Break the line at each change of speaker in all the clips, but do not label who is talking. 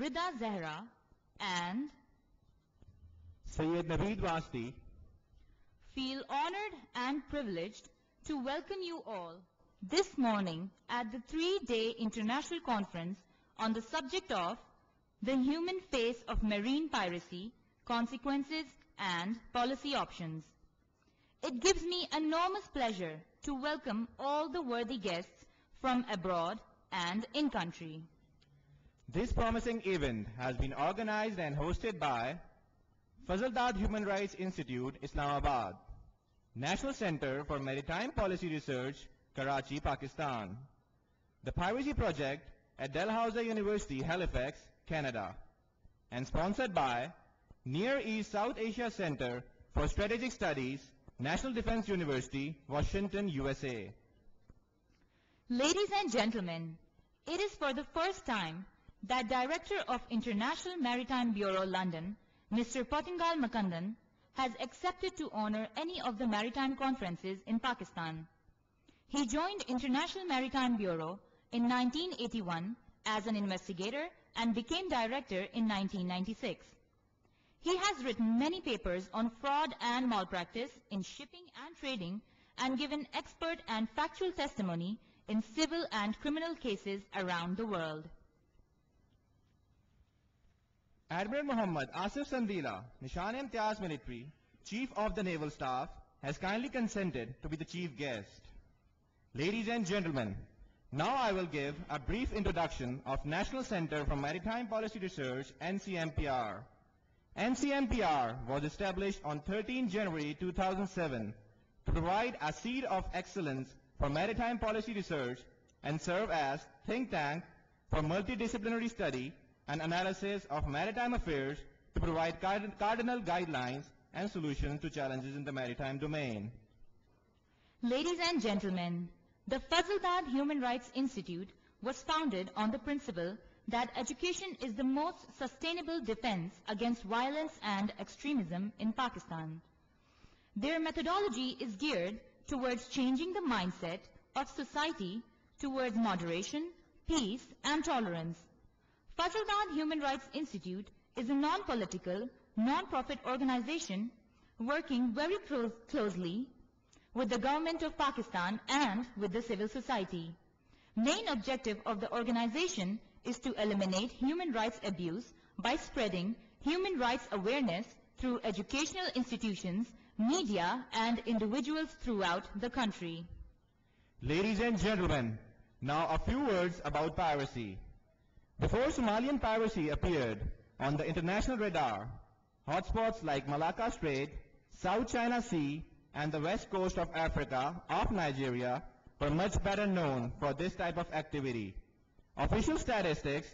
Rida Zahra and
Sayyid Naveed Wasti
feel honored and privileged to welcome you all this morning at the 3-day international conference on the subject of the human face of marine piracy, consequences and policy options. It gives me enormous pleasure to welcome all the worthy guests from abroad and in country.
This promising event has been organized and hosted by Fazildad Human Rights Institute, Islamabad, National Center for Maritime Policy Research, Karachi, Pakistan, the Piracy Project at Dalhousie University, Halifax, Canada, and sponsored by Near East South Asia Center for Strategic Studies, National Defense University, Washington, USA.
Ladies and gentlemen, it is for the first time that Director of International Maritime Bureau, London, Mr. Pottingal Makandan, has accepted to honor any of the maritime conferences in Pakistan. He joined International Maritime Bureau in 1981 as an investigator and became director in 1996. He has written many papers on fraud and malpractice in shipping and trading and given expert and factual testimony in civil and criminal cases around the world.
Admiral Muhammad Asif Sandila, Nishan-e-Imtiaz Military, Chief of the Naval Staff, has kindly consented to be the chief guest. Ladies and gentlemen, now I will give a brief introduction of National Center for Maritime Policy Research, NCMPR. NCMPR was established on 13 January 2007 to provide a seed of excellence for maritime policy research and serve as think tank for multidisciplinary study and analysis of maritime affairs to provide cardinal guidelines and solutions to challenges in the maritime domain.
Ladies and gentlemen, the Fazildad Human Rights Institute was founded on the principle that education is the most sustainable defense against violence and extremism in Pakistan. Their methodology is geared towards changing the mindset of society towards moderation, peace, and tolerance. Fazildad Human Rights Institute is a non-political, non-profit organization working very closely with the government of Pakistan and with the civil society. Main objective of the organization is to eliminate human rights abuse by spreading human rights awareness through educational institutions, media, and individuals throughout the country.
Ladies and gentlemen, now a few words about piracy. Before Somalian piracy appeared on the international radar, hotspots like Malacca Strait, South China Sea, and the west coast of Africa off Nigeria were much better known for this type of activity. Official statistics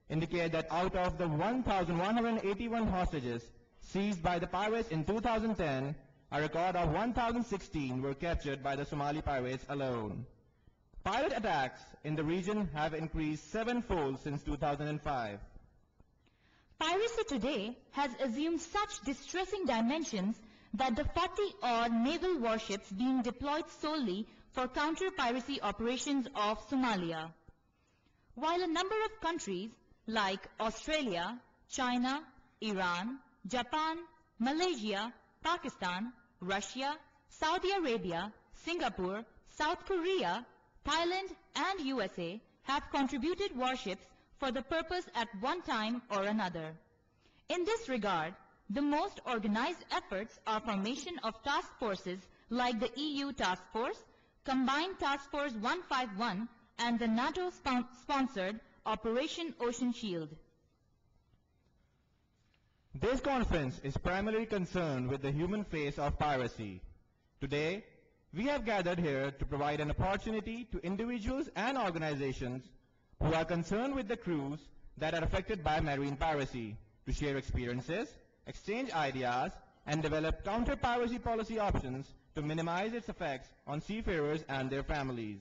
indicate that out of the 1,181 hostages seized by the pirates in 2010, a record of 1,016 were captured by the Somali pirates alone. Pirate attacks in the region have increased sevenfold since 2005.
Piracy today has assumed such distressing dimensions that the 40-odd naval warships being deployed solely for counter-piracy operations of Somalia. While a number of countries like Australia, China, Iran, Japan, Malaysia, Pakistan, Russia, Saudi Arabia, Singapore, South Korea, Thailand, and USA have contributed warships for the purpose at one time or another. In this regard, the most organized efforts are formation of task forces like the EU Task Force, Combined Task Force 151, and the NATO-sponsored Operation Ocean Shield.
This conference is primarily concerned with the human face of piracy. Today, we have gathered here to provide an opportunity to individuals and organizations who are concerned with the crews that are affected by marine piracy to share experiences, exchange ideas, and develop counter-piracy policy options to minimize its effects on seafarers and their families.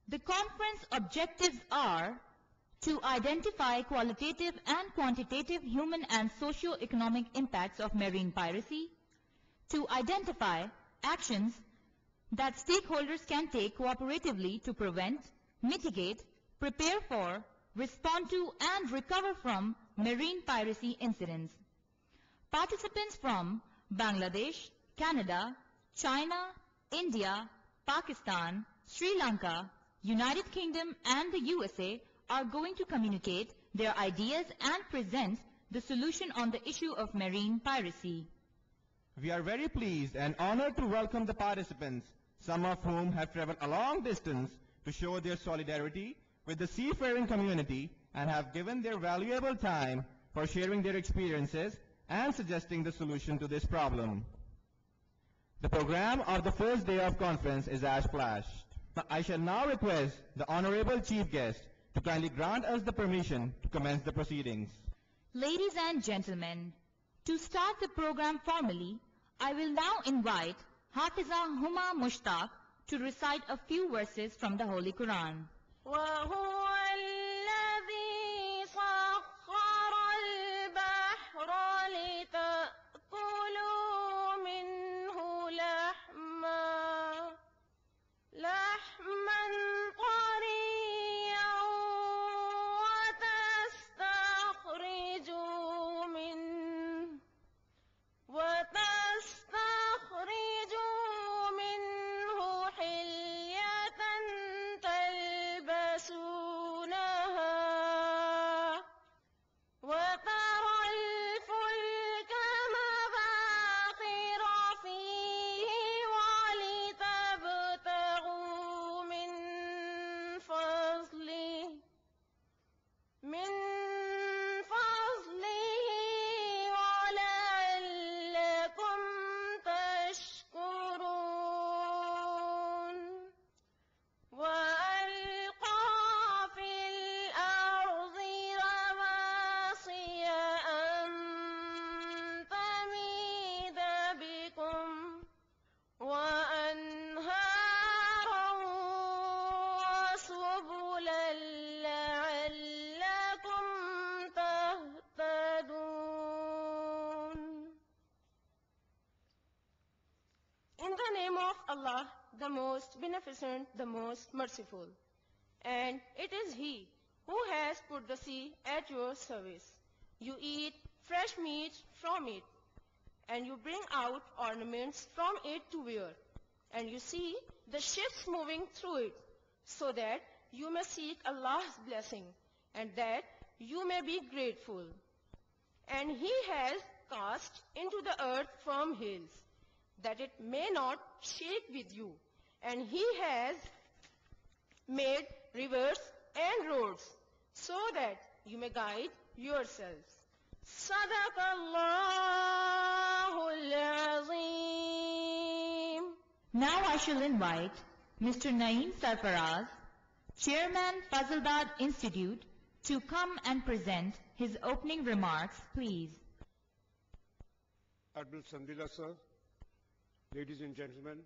The conference objectives are to identify qualitative and quantitative human and socio-economic impacts of marine piracy, to identify actions that stakeholders can take cooperatively to prevent, mitigate, prepare for, respond to and recover from marine piracy incidents. Participants from Bangladesh, Canada, China, India, Pakistan, Sri Lanka, United Kingdom and the USA are going to communicate their ideas and present the solution on the issue of marine piracy.
We are very pleased and honored to welcome the participants, some of whom have traveled a long distance to show their solidarity with the seafaring community and have given their valuable time for sharing their experiences and suggesting the solution to this problem. The program of the first day of conference is as flashed. I shall now request the Honorable Chief Guest to kindly grant us the permission to commence the proceedings.
Ladies and gentlemen, to start the program formally, I will now invite Hafiza Huma Mushtaq to recite a few verses from the Holy Quran.
وهو الذي سخر البحر لتأكلوا منه لحما طريا وتستخرجوا منه حلية تلبسونها وترى الفلك مواخر فيه ولتبتغوا من فضله ولعلكم تشكرون وألقى في الأرض رواسي أن تميد بكم وأنهارا وسبلا لعلكم تهتدون. In the name of Allah, the most beneficent, the most merciful. And it is He who has put the sea at your service. You eat fresh meat from it, and you bring out ornaments from it to wear. And you see the ships moving through it, so that you may seek Allah's blessing, and that you may be grateful. And He has cast into the earth firm hills, that it may not shake with you. And He has made rivers and roads, so that you may guide yourselves. Sadaqallahul Azim.
Now I shall invite Mr. Naeem Sarfaraz, Chairman Fazildad Institute, to come and present his opening remarks, please.
Admiral Sandila, sir, ladies and gentlemen,